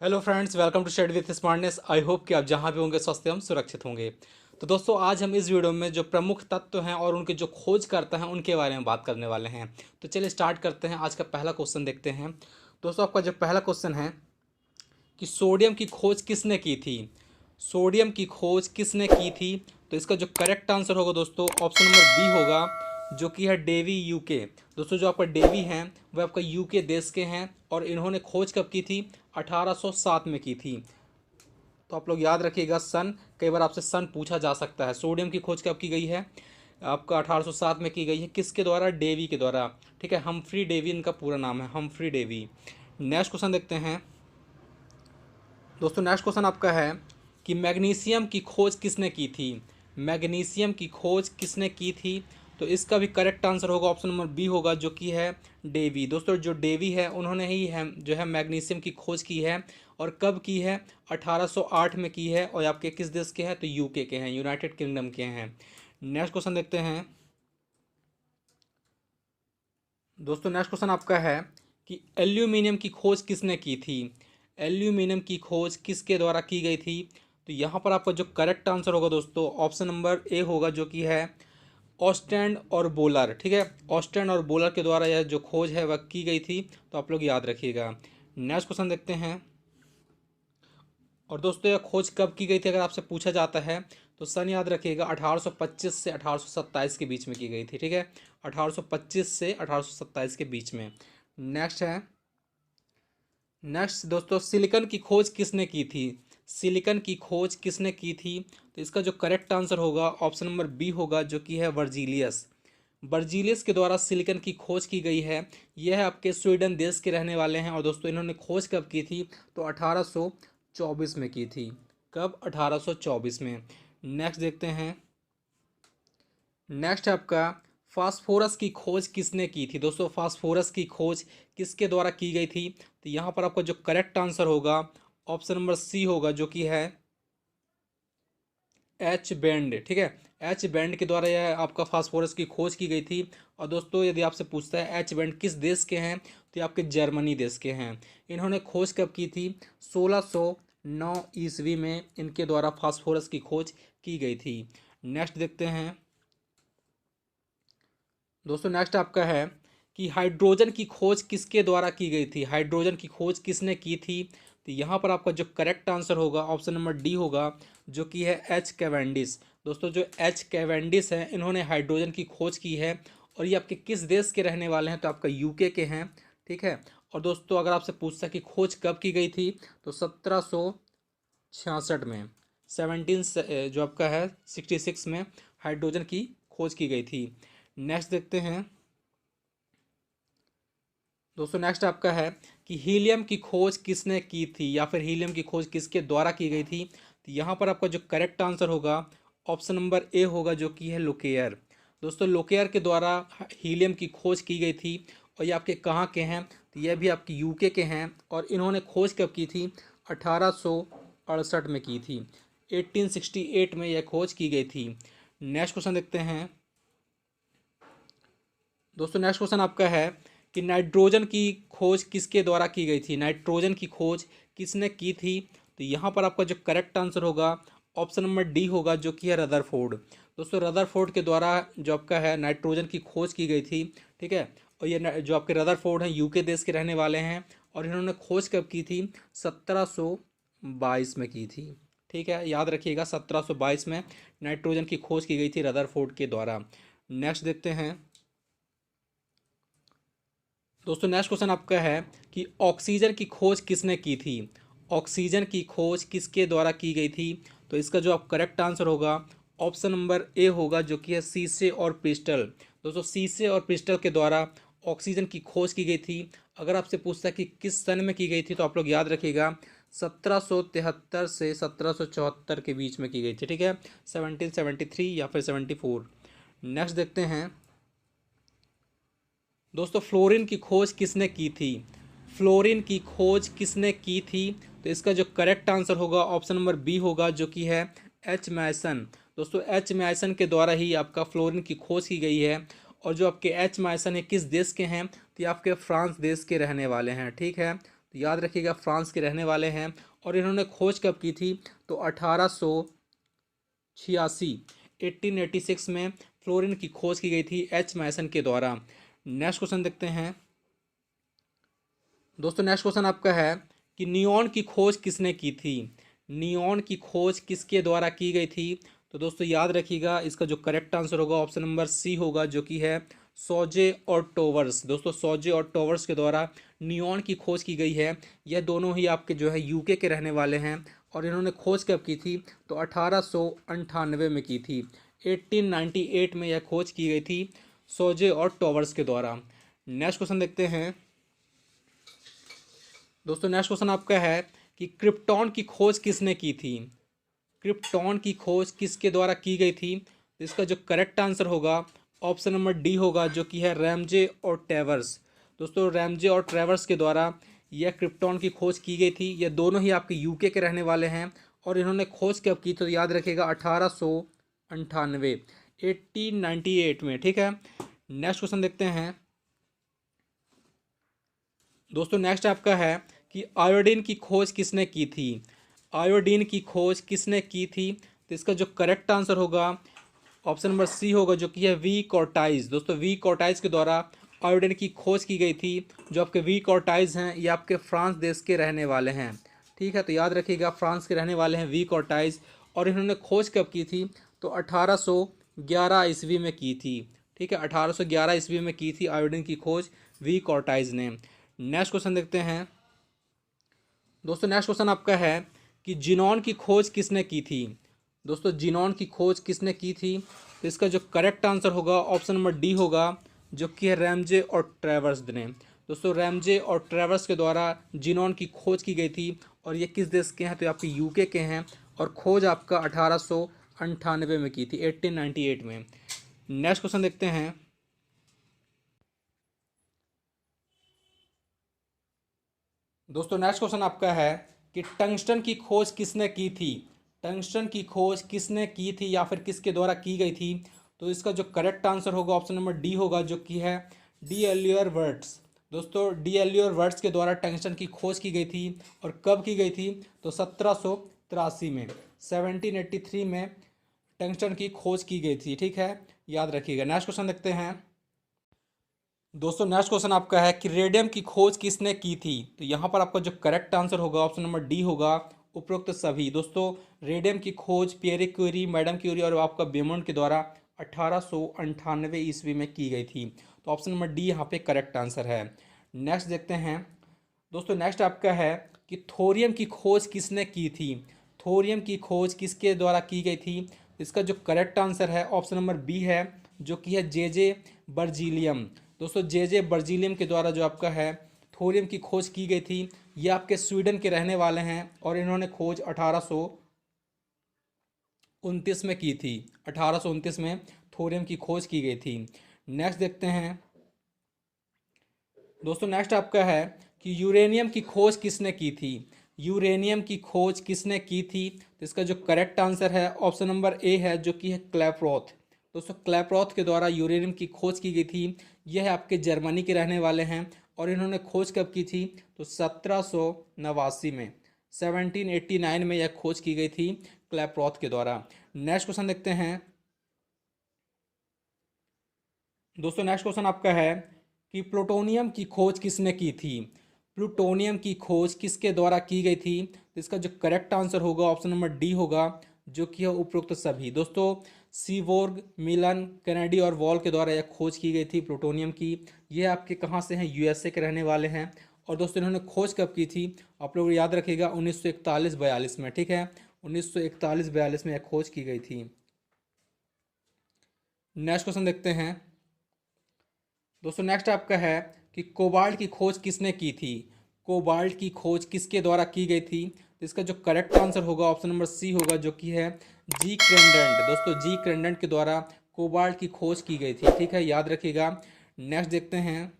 Hello friends, welcome to study with smartness. I hope कि आप जहां भी होंगे स्वस्थ एवं सुरक्षित होंगे। तो दोस्तों, आज हम इस वीडियो में जो प्रमुख तत्व हैं और उनके जो खोज करते हैं उनके बारे में बात करने वाले हैं। तो चलिए स्टार्ट करते हैं। आज का पहला क्वेश्चन देखते हैं। दोस्तों, आपका जो पहला क्वेश्चन है कि सोडियम की खोज किसने की थी। सोडियम की खोज किसने की थी? तो इसका जो करेक्ट आंसर होगा दोस्तों, ऑप्शन नंबर बी होगा, जो कि है डेवी यूके। दोस्तों, जो आपका डेवी हैं वह आपका यूके देश के हैं और इन्होंने खोज कब की थी? 1807 में की थी। तो आप लोग याद रखिएगा सन, कई बार आपसे सन पूछा जा सकता है। सोडियम की खोज कब की गई है? आपका 1807 में की गई है। किसके द्वारा? डेवी के द्वारा। ठीक है, हम्फ्री डेवी इनका पूरा नाम है, हम्फ्री डेवी। नेक्स्ट क्वेश्चन देखते हैं। दोस्तों, नेक्स्ट क्वेश्चन आपका है कि मैग्नीशियम की खोज किसने की थी। मैग्नीशियम की खोज किसने की थी? तो इसका भी करेक्ट आंसर होगा, ऑप्शन नंबर बी होगा, जो कि है डेवी। दोस्तों, जो डेवी है उन्होंने ही है जो है मैग्नीशियम की खोज की है। और कब की है? 1808 में की है। और आपके किस देश के हैं? तो यूके के हैं, यूनाइटेड किंगडम के हैं। नेक्स्ट क्वेश्चन देखते हैं। दोस्तों, नेक्स्ट क्वेश्चन आपका है कि एल्यूमिनियम की खोज किसने की थी। एल्यूमिनियम की खोज किसके द्वारा की गई थी? तो यहाँ पर आपका जो करेक्ट आंसर होगा दोस्तों, ऑप्शन नंबर ए होगा, जो कि है ऑस्टेंड और बोलर। ठीक है, ऑस्टेंड और बोलर के द्वारा यह जो खोज है वह की गई थी। तो आप लोग याद रखिएगा। नेक्स्ट क्वेश्चन देखते हैं। और दोस्तों, यह खोज कब की गई थी अगर आपसे पूछा जाता है तो सन याद रखिएगा, 1825 से 1827 के बीच में की गई थी। ठीक है, 1825 से 1827 के बीच में। नेक्स्ट है। नेक्स्ट दोस्तों, सिलिकॉन की खोज किसने की थी। सिलिकॉन की खोज किसने की थी? तो इसका जो करेक्ट आंसर होगा, ऑप्शन नंबर बी होगा, जो कि है वर्जीलियस। वर्जीलियस के द्वारा सिलिकॉन की खोज की गई है। यह आपके स्वीडन देश के रहने वाले हैं। और दोस्तों, इन्होंने खोज कब की थी? तो 1824 में की थी। कब? 1824 में। नेक्स्ट देखते हैं। नेक्स्ट है आपका, फास्फोरस की खोज किसने की थी। दोस्तों, फास्फोरस की खोज किसके द्वारा की गई थी? तो यहाँ पर आपका जो करेक्ट आंसर होगा, ऑप्शन नंबर सी होगा, जो कि है एच बैंड। ठीक है, एच बैंड के द्वारा यह आपका फास्फोरस की खोज की गई थी। और दोस्तों, यदि आपसे पूछता है एच बैंड किस देश के हैं, तो ये आपके जर्मनी देश के हैं। इन्होंने खोज कब की थी? 1609 ईस्वी में इनके द्वारा फास्फोरस की खोज की गई थी। नेक्स्ट देखते हैं। दोस्तों, नेक्स्ट आपका है कि हाइड्रोजन की खोज किसके द्वारा की गई थी। हाइड्रोजन की खोज किसने की थी? तो यहाँ पर आपका जो करेक्ट आंसर होगा, ऑप्शन नंबर डी होगा, जो कि है एच कैवेंडिस। दोस्तों, जो एच कैवेंडिस हैं इन्होंने हाइड्रोजन की खोज की है। और ये आपके किस देश के रहने वाले हैं? तो आपका यूके के हैं। ठीक है। और दोस्तों, अगर आपसे पूछता कि खोज कब की गई थी, तो 1766 में, 17 जो आपका है 66 में हाइड्रोजन की खोज की गई थी। नेक्स्ट देखते हैं। दोस्तों, नेक्स्ट आपका है कि हीलियम की खोज किसने की थी, या फिर हीलियम की खोज किसके द्वारा की गई थी। तो यहाँ पर आपका जो करेक्ट आंसर होगा, ऑप्शन नंबर ए होगा, जो कि है लोकेयर। दोस्तों, लोकेयर के द्वारा हीलियम की खोज की गई थी। और ये आपके कहाँ के हैं? तो यह भी आपके यूके के हैं। और इन्होंने खोज कब की थी? 1868 में की थी। 1868 में यह खोज की गई थी। नेक्स्ट क्वेश्चन देखते हैं। दोस्तों, नेक्स्ट क्वेश्चन आपका है कि नाइट्रोजन की खोज किसके द्वारा की गई थी। नाइट्रोजन की खोज किसने की थी? तो यहाँ पर आपका जो करेक्ट आंसर होगा, ऑप्शन नंबर डी होगा, जो कि है रदरफोर्ड। दोस्तों, रदरफोर्ड के द्वारा जो आपका है नाइट्रोजन की खोज की गई थी। ठीक है। और ये जो आपके रदरफोर्ड हैं यूके देश के रहने वाले हैं। और इन्होंने खोज कब की थी? 1722 में की थी। ठीक है, याद रखिएगा 1722 में नाइट्रोजन की खोज की गई थी रदरफोर्ड के द्वारा। नेक्स्ट देखते हैं। दोस्तों, नेक्स्ट क्वेश्चन आपका है कि ऑक्सीजन की खोज किसने की थी। ऑक्सीजन की खोज किसके द्वारा की गई थी? तो इसका जो आप करेक्ट आंसर होगा, ऑप्शन नंबर ए होगा, जो कि है सीसे और पिस्टल। दोस्तों, सीसे और पिस्टल के द्वारा ऑक्सीजन की खोज की गई थी। अगर आपसे पूछता है कि किस सन में की गई थी, तो आप लोग याद रखिएगा 1773 से 1774 के बीच में की गई थी। ठीक है, 1773 या फिर 74। नेक्स्ट देखते हैं। दोस्तों, फ्लोरीन की खोज किसने की थी। फ्लोरीन की खोज किसने की थी? तो इसका जो करेक्ट आंसर होगा, ऑप्शन नंबर बी होगा, जो कि है एच मैसन। दोस्तों, एच मैसन के द्वारा ही आपका फ्लोरीन की खोज की गई है। और जो आपके एच मैसन है किस देश के हैं? तो ये आपके फ्रांस देश के रहने वाले हैं। ठीक है, तो तो याद रखिएगा फ्रांस के रहने वाले हैं। और इन्होंने खोज कब की थी, तो 1886 1886 में फ्लोरीन की खोज की गई थी एच मैसन के द्वारा। नेक्स्ट क्वेश्चन देखते हैं दोस्तों। नेक्स्ट क्वेश्चन आपका है कि नियॉन की खोज किसने की थी। नियॉन की खोज किसके द्वारा की गई थी, तो दोस्तों याद रखिएगा इसका जो करेक्ट आंसर होगा ऑप्शन नंबर सी होगा, जो कि है सौजे और टोवर्स। दोस्तों सौजे और टोवर्स के द्वारा नियॉन की खोज की गई है। यह दोनों ही आपके जो है यूके के रहने वाले हैं। और इन्होंने खोज कब की थी, तो 1898 में की थी। 1898 में यह खोज की गई थी सौजे और टोवर्स के द्वारा। नेक्स्ट क्वेश्चन देखते हैं दोस्तों। नेक्स्ट क्वेश्चन आपका है कि क्रिप्टॉन की खोज किसने की थी। क्रिप्टॉन की खोज किसके द्वारा की गई थी, तो इसका जो करेक्ट आंसर होगा ऑप्शन नंबर डी होगा, जो कि है रैमजे और ट्रेवर्स। दोस्तों रैमजे और ट्रेवर्स के द्वारा यह क्रिप्टॉन की खोज की गई थी। यह दोनों ही आपके यूके के रहने वाले हैं। और इन्होंने खोज कब की, तो याद रखिएगा 1898 1898 में। ठीक है, नेक्स्ट क्वेश्चन देखते हैं दोस्तों। नेक्स्ट आपका है कि आयोडीन की खोज किसने की थी। आयोडीन की खोज किसने की थी, तो इसका जो करेक्ट आंसर होगा ऑप्शन नंबर सी होगा, जो कि है वी कॉर्टाइज। दोस्तों वी कॉर्टाइज के द्वारा आयोडीन की खोज की गई थी। जो आपके वी कॉर्टाइज हैं ये आपके फ्रांस देश के रहने वाले हैं। ठीक है, तो याद रखिएगा फ्रांस के रहने वाले हैं वी कॉर्टाइज। और इन्होंने खोज कब की थी, तो 1811 ईस्वी में की थी। ठीक है, 1811 ईस्वी में की थी आयोडीन की खोज वी कॉर्टाइज ने। नेक्स्ट क्वेश्चन देखते हैं दोस्तों। नेक्स्ट क्वेश्चन आपका है कि जीनॉन की खोज किसने की थी। दोस्तों जीनॉन की खोज किसने की थी, तो इसका जो करेक्ट आंसर होगा ऑप्शन नंबर डी होगा, जो कि है रैमजे और ट्रेवर्स ने। दोस्तों रैमजे और ट्रेवर्स के द्वारा जीनॉन की खोज की गई थी। और ये किस देश के हैं, तो आपके यूके के हैं। और खोज आपका 1898 में की थी, 1898 में। नेक्स्ट क्वेश्चन देखते हैं दोस्तों। नेक्स्ट क्वेश्चन आपका है कि टंगस्टन की खोज किसने की थी। टंगस्टन की खोज किसने की थी या फिर किसके द्वारा की गई थी, तो इसका जो करेक्ट आंसर होगा ऑप्शन नंबर डी होगा, जो कि है डी एलियर वर्ट्स। दोस्तों डी एलियर वर्ट्स के द्वारा टंगस्टन की खोज की गई थी। और कब की गई थी, तो 1783 में, 1783 में टंगस्टन की खोज की गई थी। ठीक है, याद रखिएगा। नेक्स्ट क्वेश्चन देखते हैं दोस्तों। नेक्स्ट क्वेश्चन आपका है कि रेडियम की खोज किसने की थी, तो यहाँ पर आपका जो करेक्ट आंसर होगा ऑप्शन नंबर डी होगा, उपरोक्त सभी। दोस्तों रेडियम की खोज पियरे क्यूरी, मैडम क्यूरी और आपका बेमोंड के द्वारा 1898 ईस्वी में की गई थी। तो ऑप्शन नंबर डी यहाँ पे करेक्ट आंसर है। नेक्स्ट देखते हैं दोस्तों। नेक्स्ट आपका है कि थोरियम की खोज किसने की थी। थोरियम की खोज किसके द्वारा की गई थी, इसका जो करेक्ट आंसर है ऑप्शन नंबर बी है, जो कि है जे जे बर्जीलियम। दोस्तों जे जे बर्जीलियम के द्वारा जो आपका है थोरियम की खोज की गई थी। ये आपके स्वीडन के रहने वाले हैं। और इन्होंने खोज 1829 में की थी। 1829 में थोरियम की खोज की गई थी। नेक्स्ट देखते हैं दोस्तों। नेक्स्ट आपका है कि यूरेनियम की खोज किसने की थी। यूरेनियम की खोज किसने की थी, तो इसका जो करेक्ट आंसर है ऑप्शन नंबर ए है, जो कि है क्लैपरॉथ। दोस्तों क्लैपरॉथ के द्वारा यूरेनियम की खोज की गई थी। यह आपके जर्मनी के रहने वाले हैं। और इन्होंने खोज कब की थी, तो 1789 में, 1789 में यह खोज की गई थी क्लैपरॉथ के द्वारा। नेक्स्ट क्वेश्चन देखते हैं दोस्तों। नेक्स्ट क्वेश्चन आपका है कि प्लूटोनियम की खोज किसने की थी। प्लूटोनियम की खोज किसके द्वारा की गई थी, तो इसका जो करेक्ट आंसर होगा ऑप्शन नंबर डी होगा, जो कि है उपरोक्त सभी। दोस्तों सीवोर्ग, मिलन, कैनेडी और वॉल के द्वारा यह खोज की गई थी प्लूटोनियम की। ये आपके कहाँ से हैं, यूएसए के रहने वाले हैं। और दोस्तों इन्होंने खोज कब की थी, आप लोग याद रखिएगा 1941-42 में। ठीक है, 1941-42 में यह खोज की गई थी। नेक्स्ट क्वेश्चन देखते हैं दोस्तों। नेक्स्ट आपका है कि कोबाल्ट की खोज किसने की थी। कोबाल्ट की खोज किसके द्वारा की गई थी, तो इसका जो करेक्ट आंसर होगा ऑप्शन नंबर सी होगा, जो कि है जी क्रेंडेंट। दोस्तों जी क्रेंडेंट के द्वारा कोबाल्ट की खोज की गई थी। ठीक है, याद रखिएगा। नेक्स्ट देखते हैं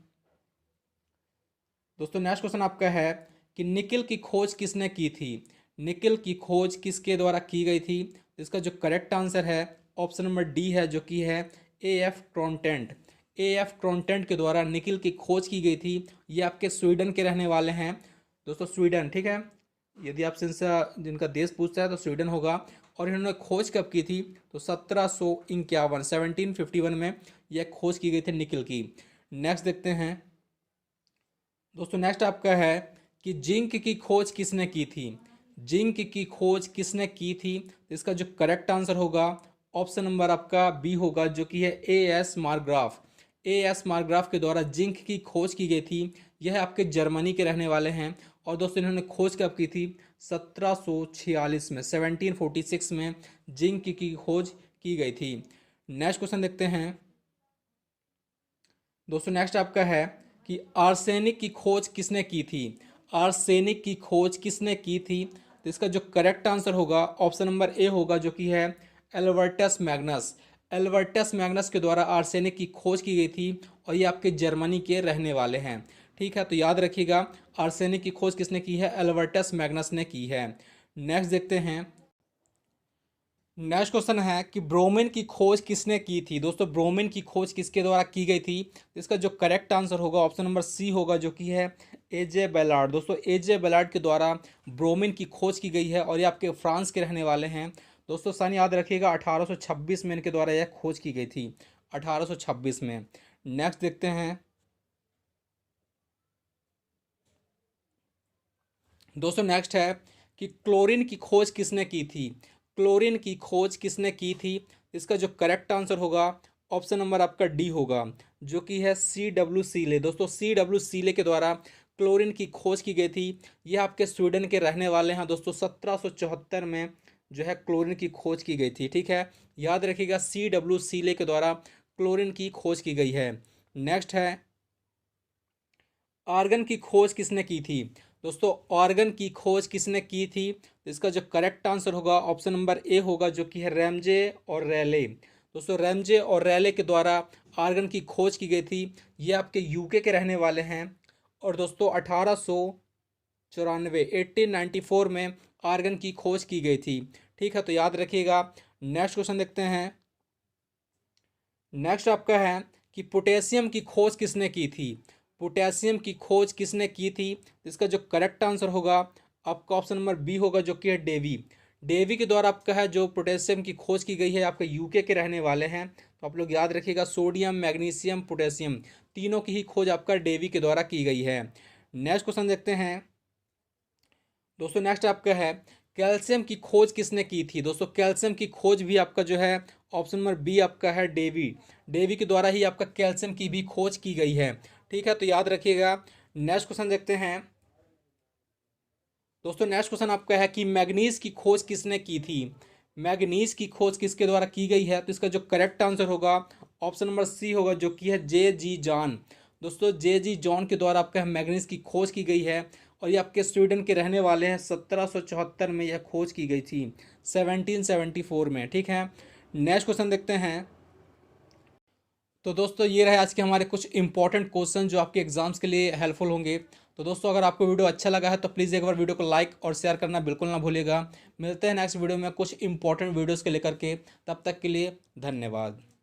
दोस्तों। नेक्स्ट क्वेश्चन आपका है कि निकिल की खोज किसने की थी। निकिल की खोज किसके द्वारा की गई थी, इसका जो करेक्ट आंसर है ऑप्शन नंबर डी है, जो कि है ए एफ ट्रोंटेंट। ए एफ ट्रोंटेंट के द्वारा निकिल की खोज की गई थी। ये आपके स्वीडन के रहने वाले हैं। दोस्तों स्वीडन, ठीक है। यदि आपसे इनसे जिनका देश पूछता है तो स्वीडन होगा। और इन्होंने खोज कब की थी? तो 1751, 1751 में यह खोज की गई थी निकल की। नेक्स्ट देखते हैं दोस्तों, नेक्स्ट आपका है कि जिंक की खोज किसने की थी? जिंक की खोज किसने की थी? तो इसका जो करेक्ट आंसर होगा ऑप्शन नंबर आपका बी होगा, जो कि है ए एस मार्ग्राफ। ए एस मार्ग्राफ के द्वारा जिंक की खोज की गई थी। यह आपके जर्मनी के रहने वाले हैं। और दोस्तों इन्होंने खोज कब की थी? 1746 में, 1746 में जिंक की खोज की गई थी। नेक्स्ट क्वेश्चन देखते हैं दोस्तों, नेक्स्ट आपका है कि आर्सेनिक की खोज किसने की थी? आर्सेनिक की खोज किसने की थी? तो इसका जो करेक्ट आंसर होगा ऑप्शन नंबर ए होगा, जो कि है एल्बर्टस मैग्नस। एल्बर्टस मैग्नस के द्वारा आर्सेनिक की खोज की गई थी और ये आपके जर्मनी के रहने वाले हैं। ठीक है, तो याद रखिएगा आर्सेनिक की खोज किसने की है? एल्बर्टस मैग्नस ने की है। नेक्स्ट देखते हैं, नेक्स्ट क्वेश्चन है कि ब्रोमीन की खोज किसने की थी? दोस्तों ब्रोमीन की खोज किसके द्वारा की गई थी? इसका जो करेक्ट आंसर होगा ऑप्शन नंबर सी होगा, जो कि है एजे बेलार्ड। दोस्तों एजे बेलार्ड के द्वारा ब्रोमीन की खोज की गई है और ये आपके फ्रांस के रहने वाले हैं। दोस्तों सन याद रखिएगा 1826 में इनके द्वारा यह खोज की गई थी, 1826 में। नेक्स्ट देखते हैं दोस्तों, नेक्स्ट है कि क्लोरीन की खोज किसने की थी? क्लोरीन की खोज किसने की थी? इसका जो करेक्ट आंसर होगा ऑप्शन नंबर आपका डी होगा, जो कि है सी डब्ल्यू सीले। दोस्तों सी डब्ल्यू सीले के द्वारा क्लोरीन की खोज की गई थी। यह आपके स्वीडन के रहने वाले हैं। दोस्तों 1774 में जो है क्लोरीन की खोज की गई थी। ठीक है, याद रखिएगा सी डब्ल्यू सीले के द्वारा क्लोरीन की खोज की गई है। नेक्स्ट है आर्गन की खोज किसने की थी? दोस्तों ऑर्गन की खोज किसने की थी? तो इसका जो करेक्ट आंसर होगा ऑप्शन नंबर ए होगा, जो कि है रैमजे और रैले। दोस्तों रैमजे और रैले के द्वारा आर्गन की खोज की गई थी। ये आपके यूके के रहने वाले हैं। और दोस्तों 1894, 1894 में आर्गन की खोज की गई थी। ठीक है, तो याद रखिएगा। नेक्स्ट क्वेश्चन देखते हैं। नेक्स्ट आपका है कि पोटेशियम की खोज किसने की थी? पोटेशियम की खोज किसने की थी? इसका जो करेक्ट आंसर होगा आपका ऑप्शन नंबर बी होगा, जो कि है डेवी। डेवी के द्वारा आपका है जो पोटेशियम की खोज की गई है, आपके यूके के रहने वाले हैं। तो आप लोग याद रखिएगा सोडियम, मैग्नीशियम, पोटेशियम तीनों की ही खोज आपका डेवी के द्वारा की गई है। नेक्स्ट क्वेश्चन देखते हैं दोस्तों, नेक्स्ट आपका है कैल्शियम की खोज किसने की थी? दोस्तों कैल्शियम की खोज भी आपका जो है ऑप्शन नंबर बी आपका है डेवी। डेवी के द्वारा ही आपका कैल्शियम की भी खोज की गई है। ठीक है, तो याद रखिएगा। नेक्स्ट क्वेश्चन देखते हैं दोस्तों, नेक्स्ट क्वेश्चन आपका है कि मैग्नीज की खोज किसने की थी? मैग्नीज की खोज किसके द्वारा की गई है? तो इसका जो करेक्ट आंसर होगा ऑप्शन नंबर सी होगा, जो कि है जे जी जॉन। दोस्तों जे जी जॉन के द्वारा आपका मैग्नीज की खोज की गई है और ये आपके स्वीडन के रहने वाले हैं। 1774 में यह खोज की गई थी, 1774 में। ठीक है, नेक्स्ट क्वेश्चन देखते हैं। तो दोस्तों ये रहे आज के हमारे कुछ इंपॉर्टेंट क्वेश्चन जो आपके एग्जाम्स के लिए हेल्पफुल होंगे। तो दोस्तों अगर आपको वीडियो अच्छा लगा है तो प्लीज़ एक बार वीडियो को लाइक और शेयर करना बिल्कुल ना भूलिएगा। मिलते हैं नेक्स्ट वीडियो में कुछ इंपॉर्टेंट वीडियोज़ के लेकर के, तब तक के लिए धन्यवाद।